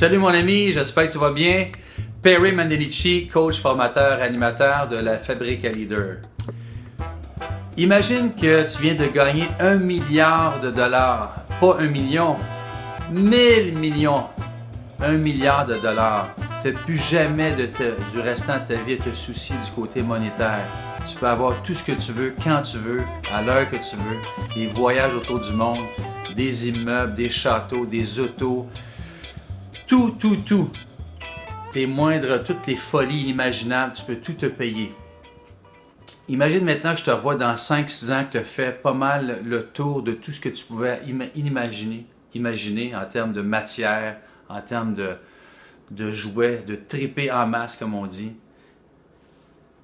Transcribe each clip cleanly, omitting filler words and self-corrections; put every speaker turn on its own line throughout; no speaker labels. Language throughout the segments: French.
Salut mon ami, j'espère que tu vas bien. Perry Mandenici, coach, formateur, animateur de la Fabrique à Leader. Imagine que tu viens de gagner 1 milliard de dollars, pas 1 million, 1000 millions, 1 milliard de dollars. Tu n'as plus jamais du restant de ta vie à te soucier du côté monétaire. Tu peux avoir tout ce que tu veux, quand tu veux, à l'heure que tu veux, des voyages autour du monde, des immeubles, des châteaux, des autos, tout. Toutes les folies inimaginables, tu peux tout te payer. Imagine maintenant que je te revois dans 5-6 ans que tu as fait pas mal le tour de tout ce que tu pouvais imaginer en termes de matière, en termes de jouets, de triper en masse, comme on dit.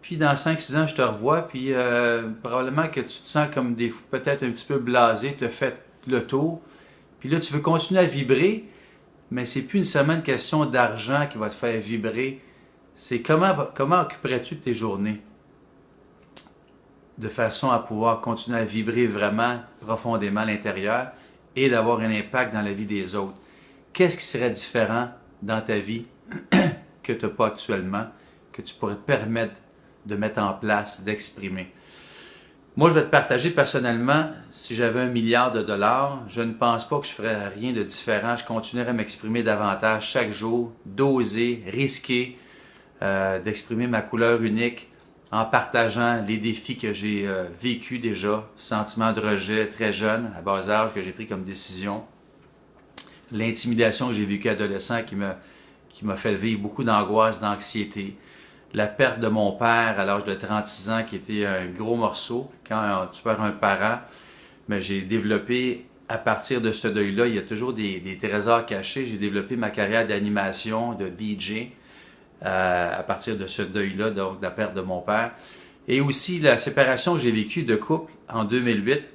Puis dans 5-6 ans, je te revois, puis probablement que tu te sens comme peut-être un petit peu blasé, tu as fait le tour. Puis là, tu veux continuer à vibrer, mais c'est plus nécessairement une question d'argent qui va te faire vibrer. C'est comment occuperais-tu tes journées de façon à pouvoir continuer à vibrer vraiment profondément à l'intérieur et d'avoir un impact dans la vie des autres. Qu'est-ce qui serait différent dans ta vie que tu n'as pas actuellement, que tu pourrais te permettre de mettre en place, d'exprimer? Moi, je vais te partager personnellement, si j'avais 1 milliard de dollars, je ne pense pas que je ferais rien de différent. Je continuerais à m'exprimer davantage chaque jour, d'oser, risquer, d'exprimer ma couleur unique en partageant les défis que j'ai vécus déjà, sentiment de rejet très jeune, à bas âge, que j'ai pris comme décision, l'intimidation que j'ai vécue adolescent qui m'a fait vivre beaucoup d'angoisse, d'anxiété, la perte de mon père à l'âge de 36 ans qui était un gros morceau. Quand tu perds un parent, mais j'ai développé, à partir de ce deuil-là, il y a toujours des trésors cachés. J'ai développé ma carrière d'animation, de DJ, à partir de ce deuil-là, donc de la perte de mon père. Et aussi la séparation que j'ai vécue de couple en 2008,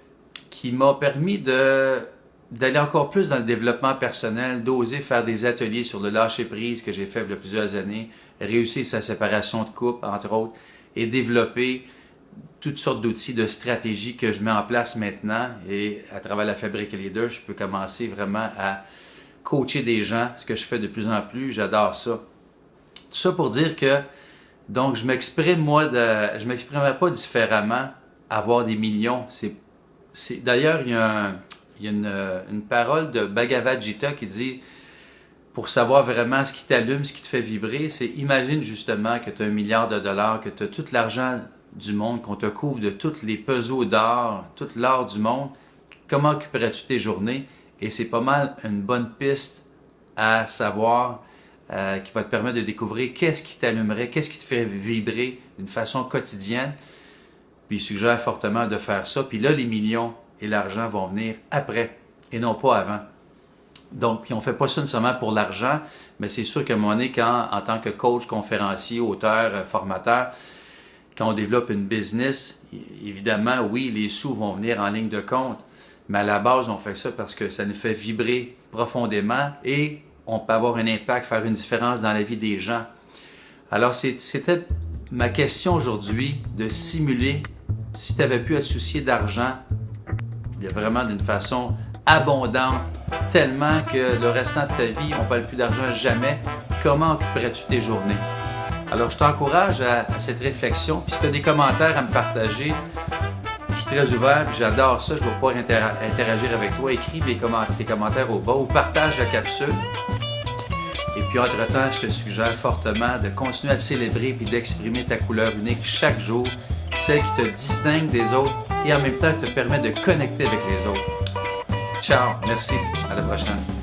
qui m'a permis d'aller encore plus dans le développement personnel, d'oser faire des ateliers sur le lâcher-prise que j'ai fait il y a plusieurs années, réussir sa séparation de couple, entre autres, et développer toutes sortes d'outils, de stratégies que je mets en place maintenant. Et à travers la Fabrique à Leader, je peux commencer vraiment à coacher des gens, ce que je fais de plus en plus. J'adore ça. Tout ça pour dire que, donc, je m'exprimerais pas différemment à avoir des millions. D'ailleurs, il y a une parole de Bhagavad Gita qui dit, pour savoir vraiment ce qui t'allume, ce qui te fait vibrer, c'est imagine justement que tu as 1 milliard de dollars, que tu as tout l'argent du monde, qu'on te couvre de tous les peseaux d'or, tout l'or du monde. Comment occuperais-tu tes journées? Et c'est pas mal une bonne piste à savoir qui va te permettre de découvrir qu'est-ce qui t'allumerait, qu'est-ce qui te fait vibrer d'une façon quotidienne. Puis il suggère fortement de faire ça. Puis là, les millions et l'argent vont venir après et non pas avant. Donc, puis on ne fait pas ça nécessairement pour l'argent, mais c'est sûr qu'à un moment donné, en tant que coach, conférencier, auteur, formateur, quand on développe une business, évidemment, oui, les sous vont venir en ligne de compte, mais à la base, on fait ça parce que ça nous fait vibrer profondément et on peut avoir un impact, faire une différence dans la vie des gens. Alors, c'était ma question aujourd'hui, de simuler si tu avais pu te soucier d'argent, vraiment d'une façon abondante, tellement que le restant de ta vie, on ne parle plus d'argent jamais. Comment occuperais-tu tes journées? Alors, je t'encourage à cette réflexion. Puis si tu as des commentaires à me partager, je suis très ouvert, puis j'adore ça. Je vais pouvoir interagir avec toi. Écris tes commentaires au bas ou partage la capsule. Et puis, entre-temps, je te suggère fortement de continuer à célébrer et d'exprimer ta couleur unique chaque jour, celle qui te distingue des autres et en même temps te permet de connecter avec les autres. Ciao, merci, à la prochaine.